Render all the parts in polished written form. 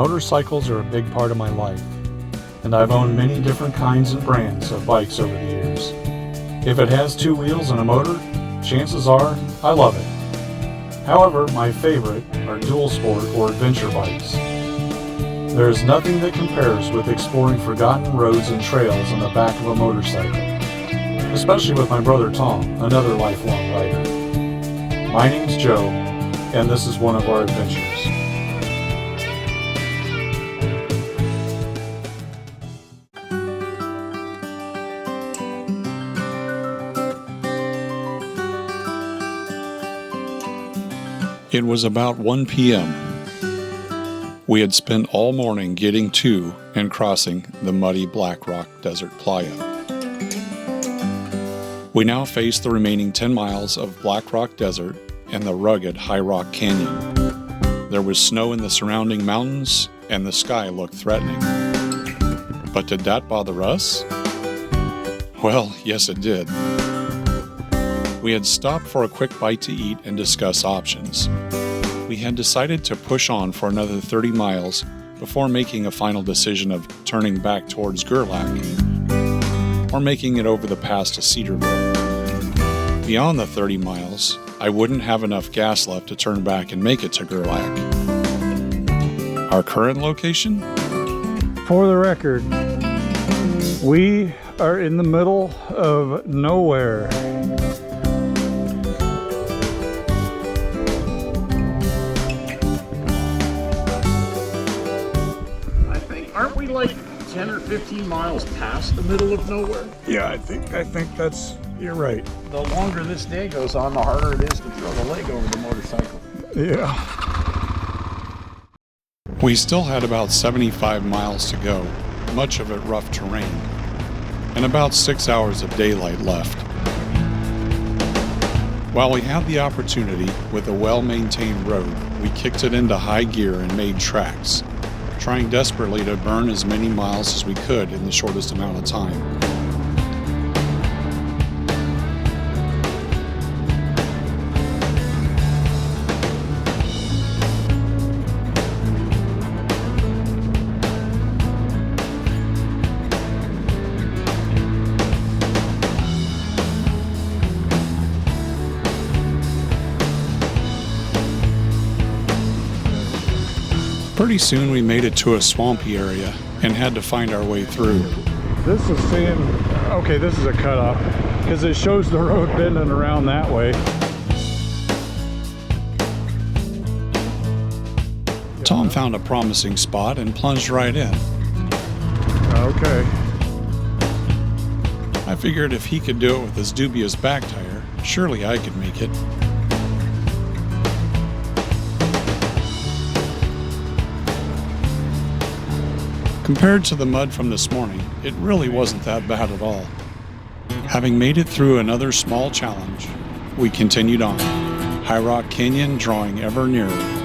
Motorcycles are a big part of my life, and I've owned many different kinds and brands of bikes over the years. If it has two wheels and a motor, chances are I love it. However, my favorite are dual sport or adventure bikes. There is nothing that compares with exploring forgotten roads and trails on the back of a motorcycle, especially with my brother Tom, another lifelong rider. My name's Joe, and this is one of our adventures. It was about 1 p.m. We had spent all morning getting to and crossing the muddy Black Rock Desert Playa. We now faced the remaining 10 miles of Black Rock Desert and the rugged High Rock Canyon. There was snow in the surrounding mountains, and the sky looked threatening. But did that bother us? Well, yes it did. We had stopped for a quick bite to eat and discuss options. We had decided to push on for another 30 miles before making a final decision of turning back towards Gerlach or making it over the pass to Cedarville. Beyond the 30 miles, I wouldn't have enough gas left to turn back and make it to Gerlach. Our current location? For the record, we are in the middle of nowhere. Aren't we like 10 or 15 miles past the middle of nowhere? Yeah, I think you're right. The longer this day goes on, the harder it is to throw the leg over the motorcycle. Yeah. We still had about 75 miles to go, much of it rough terrain, and about 6 hours of daylight left. While we had the opportunity with a well-maintained road, we kicked it into high gear and made tracks, trying desperately to burn as many miles as we could in the shortest amount of time. Pretty soon we made it to a swampy area and had to find our way through. This is saying, okay, this is a cutoff because it shows the road bending around that way. Tom found a promising spot and plunged right in. Okay. I figured if he could do it with his dubious back tire, surely I could make it. Compared to the mud from this morning, it really wasn't that bad at all. Having made it through another small challenge, we continued on, High Rock Canyon drawing ever nearer.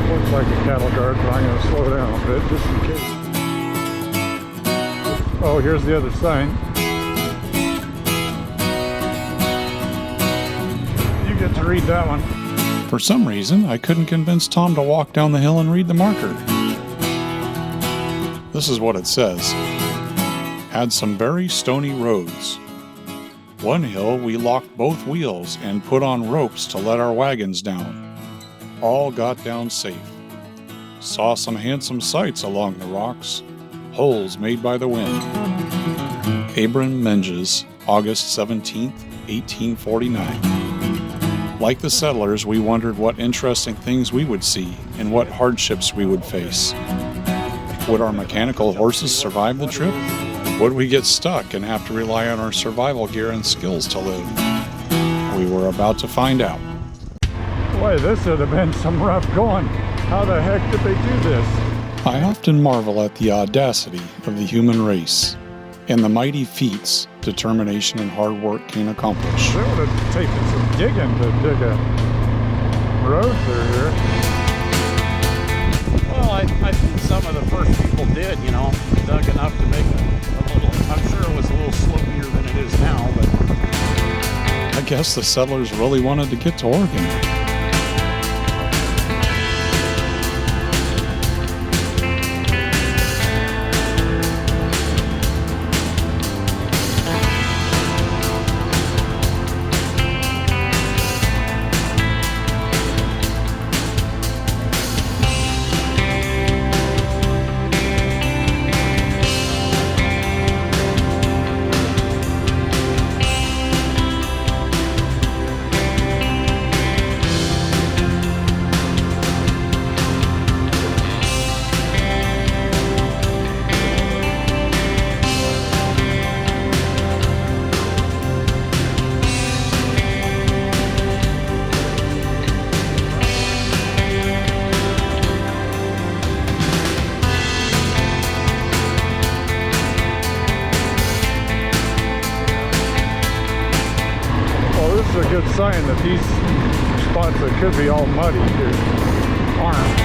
Looks like a cattle guard, but I'm going to slow down a bit just in case. Oh, here's the other sign. You get to read that one. For some reason, I couldn't convince Tom to walk down the hill and read the marker. This is what it says. Had some very stony roads. One hill we locked both wheels and put on ropes to let our wagons down. All got down safe. Saw some handsome sights along the rocks, holes made by the wind. Abram Menges, August 17, 1849. Like the settlers, we wondered what interesting things we would see and what hardships we would face. Would our mechanical horses survive the trip? Would we get stuck and have to rely on our survival gear and skills to live? We were about to find out. Boy, this would have been some rough going. How the heck did they do this? I often marvel at the audacity of the human race and the mighty feats determination and hard work can accomplish. It would have taken some digging to dig a road through here. Well, I think some of the first people did, dug enough to make a little, I'm sure it was a little slopier than it is now, but I guess the settlers really wanted to get to Oregon. This is a good sign that these spots that could be all muddy aren't.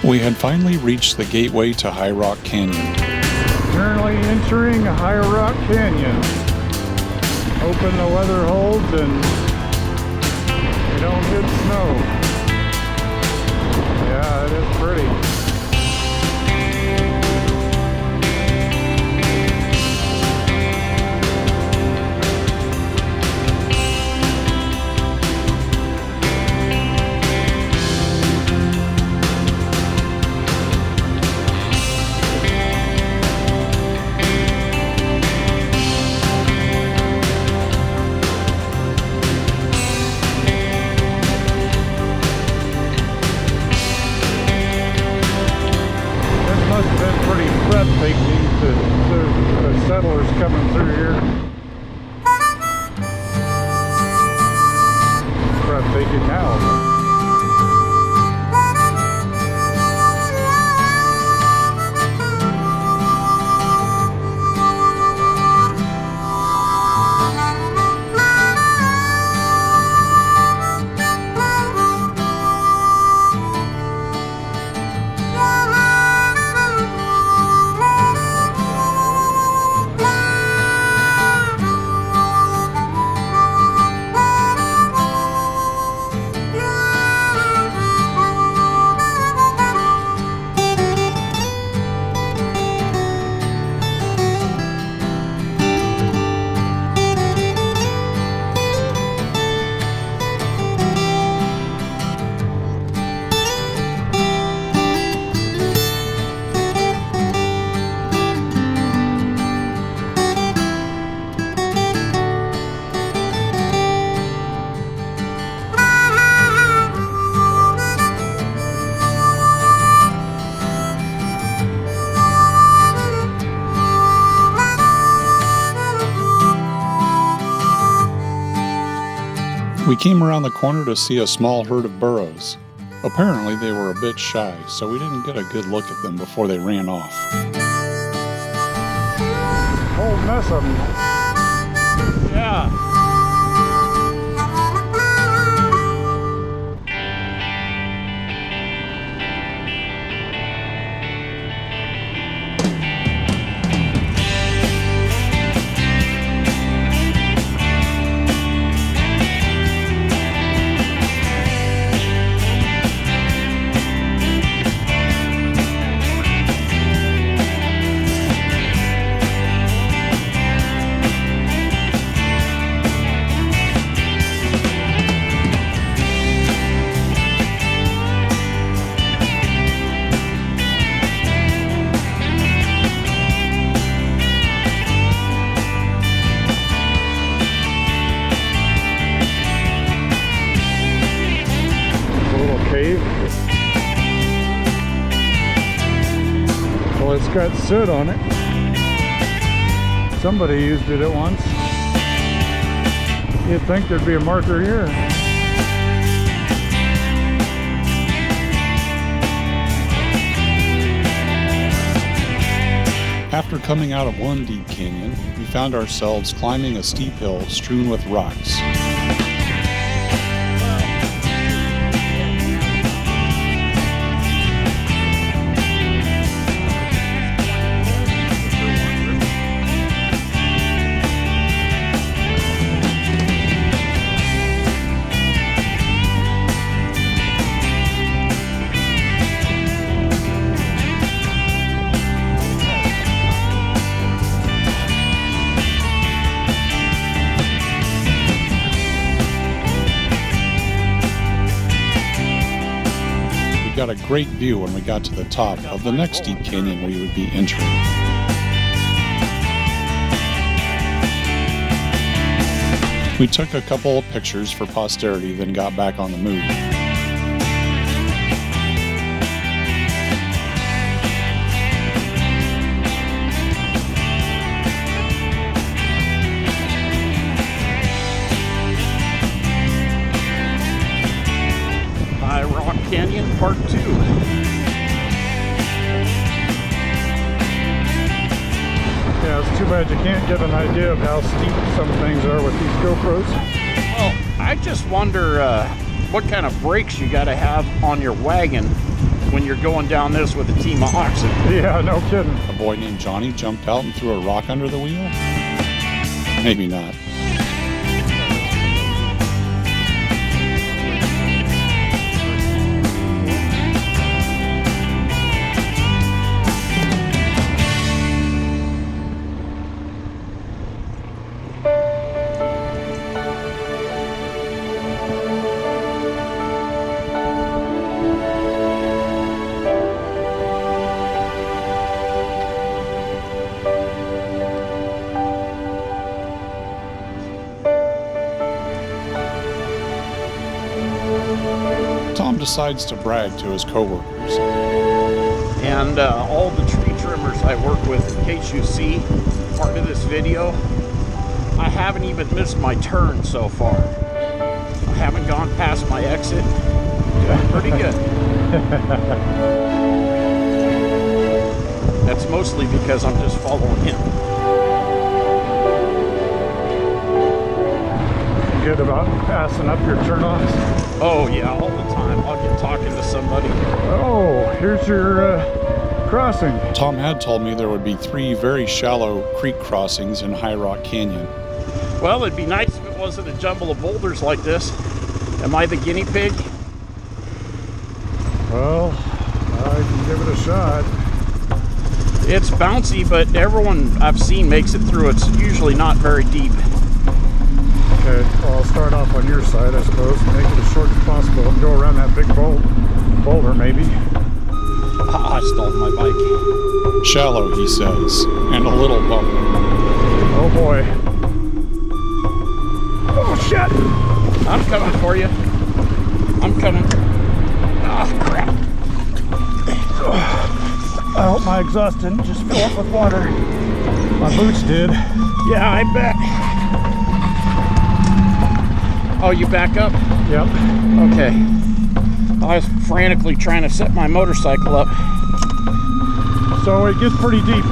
We had finally reached the gateway to High Rock Canyon. Currently entering High Rock Canyon. Open the weather holds and we don't hit snow. Yeah, it is pretty. Breathtaking to the settlers coming through here. Breathtaking now. We came around the corner to see a small herd of burros. Apparently they were a bit shy, so we didn't get a good look at them before they ran off. Whole mess of them. yeah. cave. Well, it's got soot on it. Somebody used it at once. You'd think there'd be a marker here. After coming out of one deep canyon, we found ourselves climbing a steep hill strewn with rocks. Got a great view when we got to the top of the next deep canyon we would be entering. We took a couple of pictures for posterity, then got back on the move. Canyon Part 2. Yeah, it's too bad you can't get an idea of how steep some things are with these GoPros. Well, I just wonder what kind of brakes you got to have on your wagon when you're going down this with a team of oxen. Yeah, no kidding. A boy named Johnny jumped out and threw a rock under the wheel? Maybe not. Tom decides to brag to his coworkers. And all the tree trimmers I work with, in case you see part of this video, I haven't even missed my turn so far. I haven't gone past my exit. Doing pretty good. That's mostly because I'm just following him. Good about passing up your turn-offs? Oh yeah, all the time. I'll get talking to somebody. Oh, here's your crossing. Tom had told me there would be 3 very shallow creek crossings in High Rock Canyon. Well, it'd be nice if it wasn't a jumble of boulders like this. Am I the guinea pig? Well, I can give it a shot. It's bouncy, but everyone I've seen makes it through. It's usually not very deep. Okay, well, I'll start off on your side, I suppose, and make it as short as possible and go around that big boulder, maybe. I stalled my bike. Shallow, he says, and a little bumpy. Oh boy. Oh shit! I'm coming for you. I'm coming. Ah, crap. I hope my exhaust didn't just fill up with water. My boots did. Yeah, I bet. Oh, you back up? Yep. Okay. I was frantically trying to set my motorcycle up. So it gets pretty deep,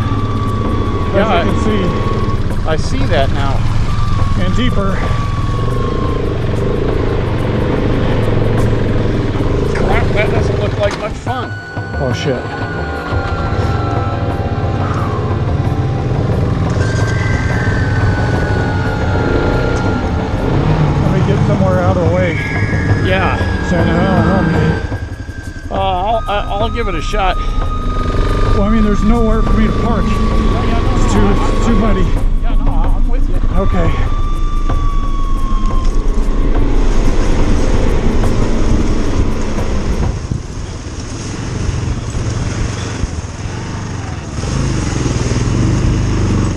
Yeah, as you can see, I see that now. and deeper. Crap, that doesn't look like much fun. Oh shit. Let me get somewhere out of the way. Yeah. Santa Ana. I'll give it a shot. Well, I mean, there's nowhere for me to park. It's too muddy. Yeah, no, I'm with you. Okay.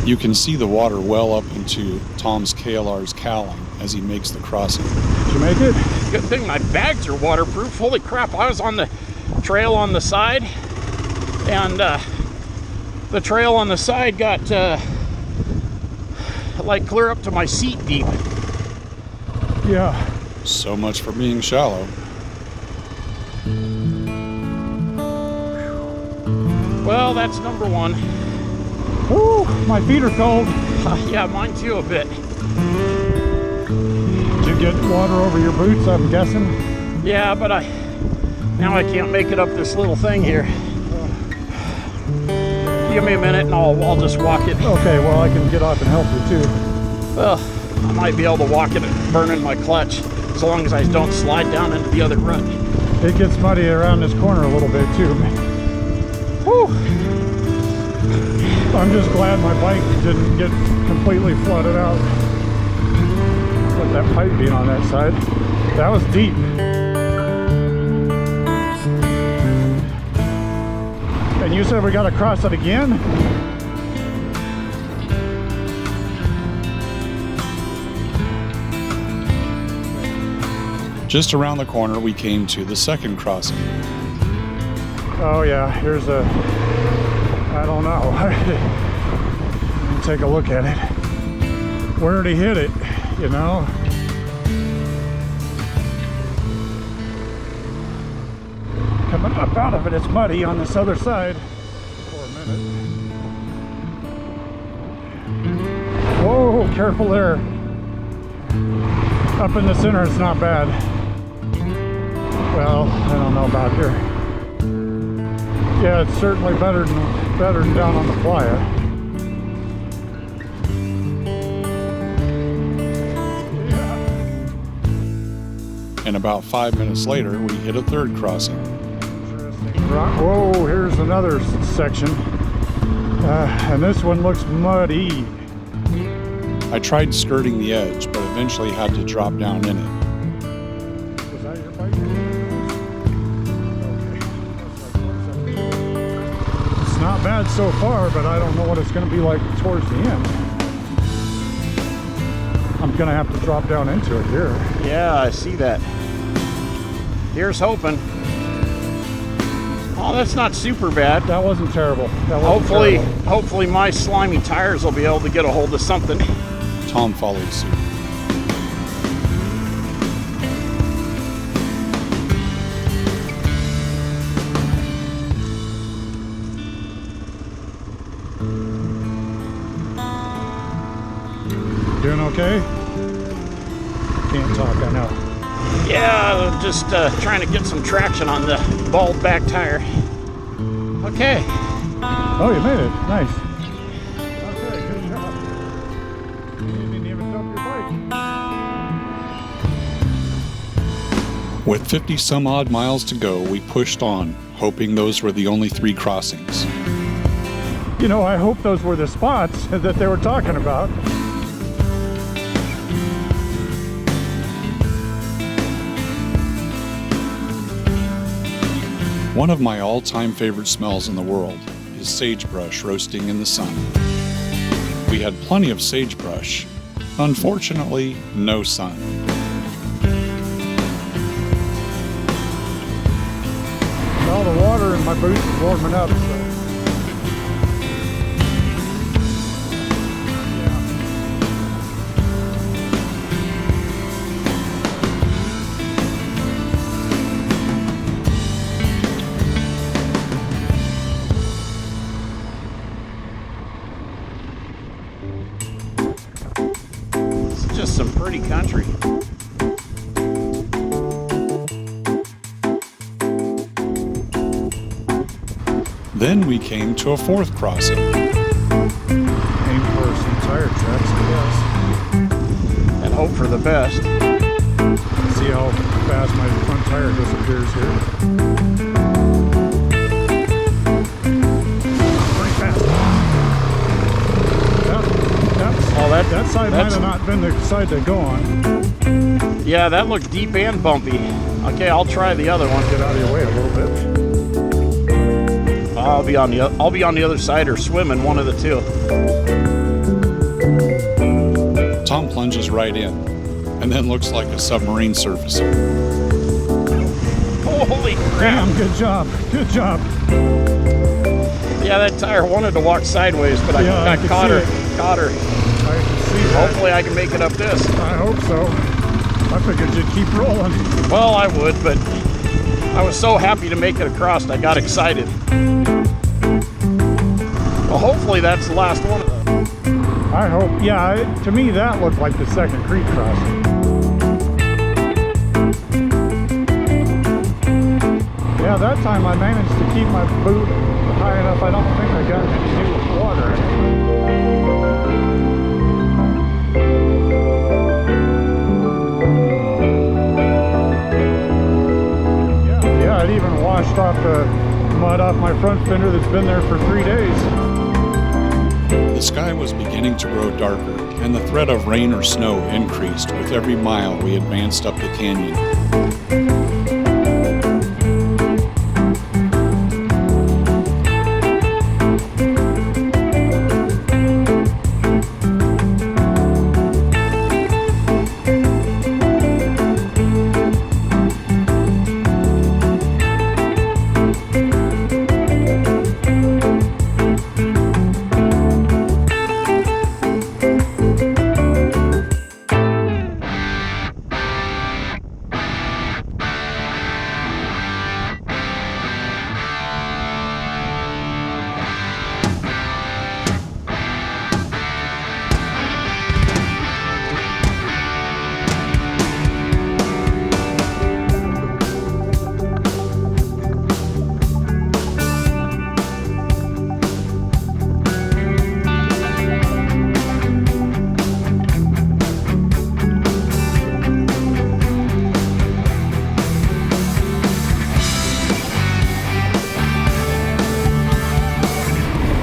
You can see the water well up into Tom's KLR's cowling as he makes the crossing. Did you make it? Good thing my bags are waterproof. Holy crap, I was on the trail on the side, and the trail on the side got like clear up to my seat deep. Yeah. So much for being shallow. Well, that's number one. Woo, my feet are cold. Yeah, mine too a bit. Did you get water over your boots, I'm guessing? Yeah, but now I can't make it up this little thing here. Give me a minute and I'll just walk it. Okay, well, I can get off and help you too. Well, I might be able to walk it burning my clutch as long as I don't slide down into the other rut. It gets muddy around this corner a little bit too. Whew. I'm just glad my bike didn't get completely flooded out. With that pipe being on that side. That was deep. And you said we got to cross it again? Just around the corner, we came to the second crossing. Oh yeah, here's a, I don't know. Let me take a look at it. Where did he hit it, you know? Coming up out of it, it's muddy on this other side. For a minute. Whoa, careful there. Up in the center, it's not bad. Well, I don't know about here. Yeah, it's certainly better than down on the playa. And about 5 minutes later, we hit a third crossing. Whoa, here's another section. And this one looks muddy. I tried skirting the edge, but eventually had to drop down in it. Was that your bike? Okay. It's not bad so far, but I don't know what it's going to be like towards the end. I'm going to have to drop down into it here. Yeah, I see that. Here's hoping. Oh, that's not super bad. That wasn't terrible. That wasn't terrible. Hopefully my slimy tires will be able to get a hold of something. Tom followed suit. Doing okay? Can't talk, I know. Yeah, just trying to get some traction on the bald back tire. Okay. Oh, you made it. Nice. Okay, good job. You didn't even dump your bike. With 50 some odd miles to go, we pushed on, hoping those were the only 3 crossings. You know, I hope those were the spots that they were talking about. One of my all-time favorite smells in the world is sagebrush roasting in the sun. We had plenty of sagebrush. Unfortunately, no sun. Well, the water in my boots is warming up, so. Just some pretty country. Then we came to a 4th crossing. Aim for some tire tracks, I guess. And hope for the best. See how fast my front tire disappears here. Pretty fast. That side might have not been the side to go on. Yeah, that looked deep and bumpy. Okay, I'll try the other one. Get out of your way a little bit. I'll be on the other side or swimming, one of the two. Tom plunges right in, and then looks like a submarine surfacing. Holy crap! Damn, good job. Good job. Yeah, that tire wanted to walk sideways, but Yeah, I I could caught see her. it. Caught her. I can see that. Hopefully I can make it up this. I hope so. I figured you'd keep rolling. Well, I would, but I was so happy to make it across, I got excited. Well, hopefully that's the last one of them. I hope. Yeah, to me that looked like the second creek crossing. Yeah, that time I managed to keep my boot high enough. I don't think I got any new water in it. Yeah, it even washed off the mud off my front fender that's been there for 3 days. The sky was beginning to grow darker, and the threat of rain or snow increased with every mile we advanced up the canyon.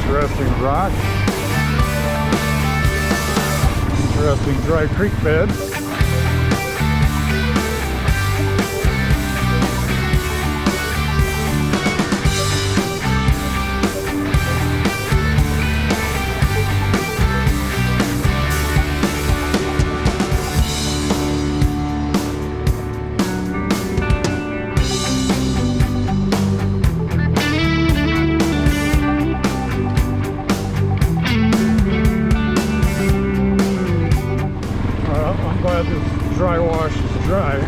Interesting rock. Interesting dry creek bed. I'm glad this dry wash is dry.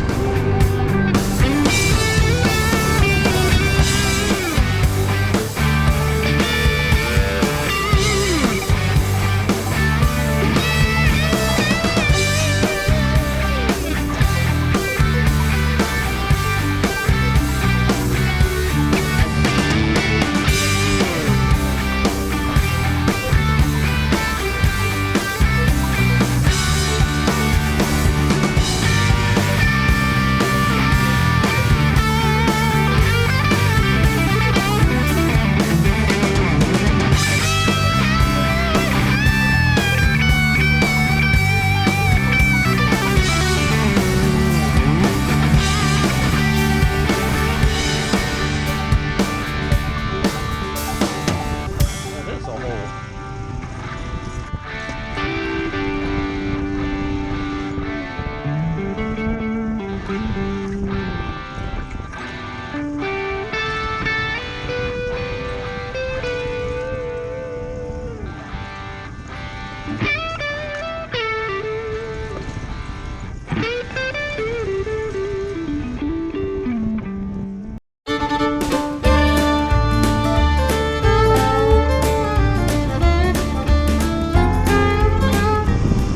That is a hole.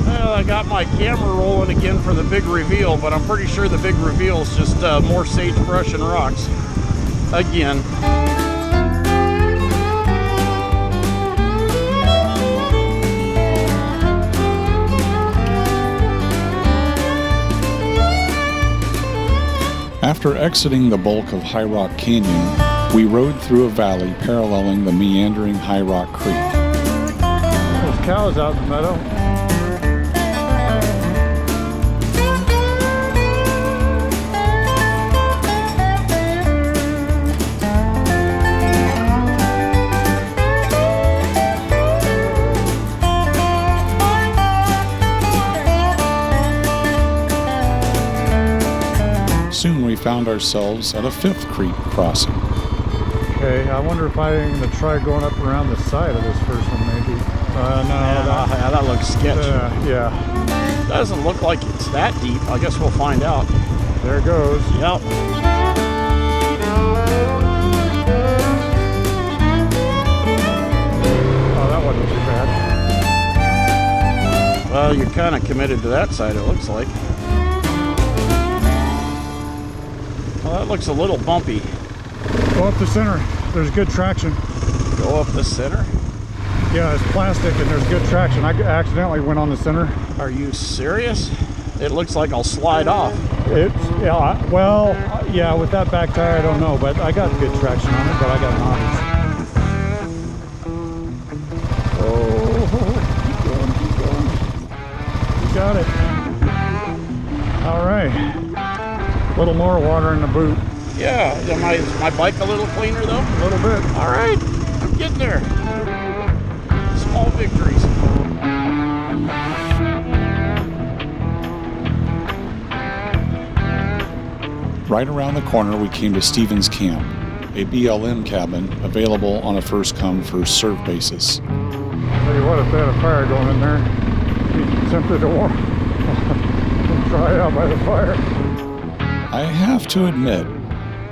Well, I got my camera rolling again for the big reveal, but I'm pretty sure the big reveal is just more sagebrush and rocks. Again. After exiting the bulk of High Rock Canyon, we rode through a valley paralleling the meandering High Rock Creek. There's cows out in the meadow. Soon we found ourselves at a fifth creek crossing. Okay, I wonder if I'm going to try going up around the side of this first one, maybe. Yeah, that looks sketchy. Yeah, Doesn't look like it's that deep. I guess we'll find out. there it goes. Yep. Oh, that wasn't too bad. Well, you're kind of committed to that side, it looks like. Well, that looks a little bumpy. Go up the center. There's good traction. Go up the center. Yeah, it's plastic and there's good traction. I accidentally went on the center. Are you serious? It looks like I'll slide off. Yeah, with that back tire, I don't know, but I got good traction on it, but I got knobs. Oh, keep going. You got it. All right. A little more water in the boot. Yeah, is my bike a little cleaner though? A little bit. All right, I'm getting there. Small victories. Right around the corner, we came to Stevens Camp, a BLM cabin available on a first-come, first-served basis. Tell you what, if they had a fire going in there, be tempted to warm. Try out by the fire. I have to admit,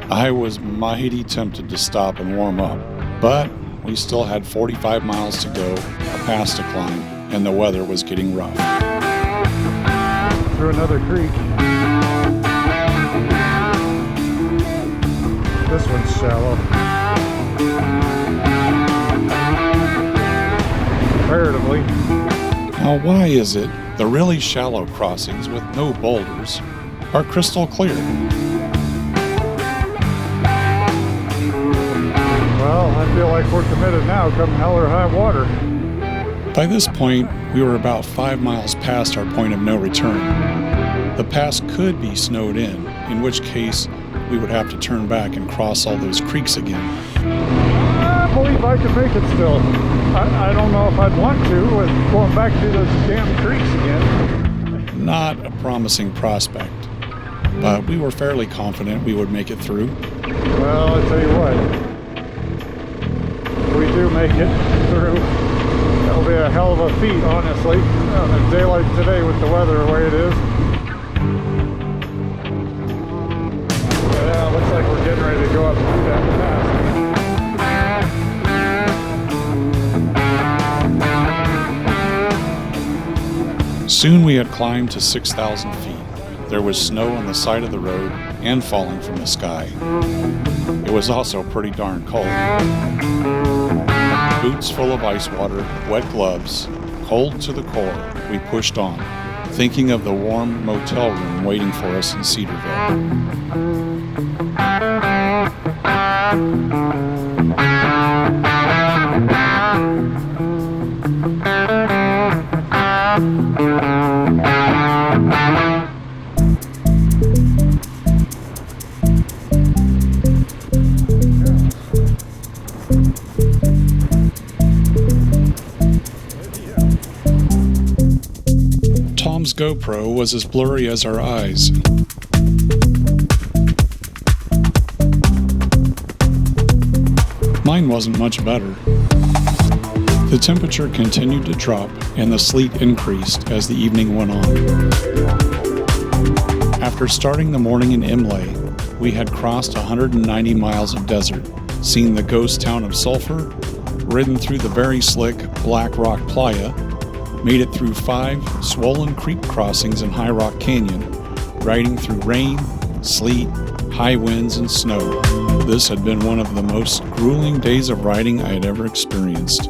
I was mighty tempted to stop and warm up, but we still had 45 miles to go, a pass to climb, and the weather was getting rough. Through another creek. This one's shallow. Comparatively. Now, why is it the really shallow crossings with no boulders are crystal clear? Well, I feel like we're committed now, come hell or high water. By this point, we were about 5 miles past our point of no return. The pass could be snowed in which case we would have to turn back and cross all those creeks again. I believe I could make it still. I don't know if I'd want to with going back through those damn creeks again. Not a promising prospect, but we were fairly confident we would make it through. Well, I'll tell you what. If we do make it through, that'll be a hell of a feat, honestly, on a day like today with the weather the way it is. Yeah, looks like we're getting ready to go up through that pass. Soon we had climbed to 6,000 feet. There was snow on the side of the road and falling from the sky. It was also pretty darn cold. Boots full of ice water, wet gloves, cold to the core, we pushed on, thinking of the warm motel room waiting for us in Cedarville. Tom's GoPro was as blurry as our eyes. Mine wasn't much better. The temperature continued to drop and the sleet increased as the evening went on. After starting the morning in Imlay, we had crossed 190 miles of desert, seen the ghost town of Sulphur, ridden through the very slick Black Rock Playa, made it through 5 swollen creek crossings in High Rock Canyon, riding through rain, sleet, high winds, and snow. This had been one of the most grueling days of riding I had ever experienced.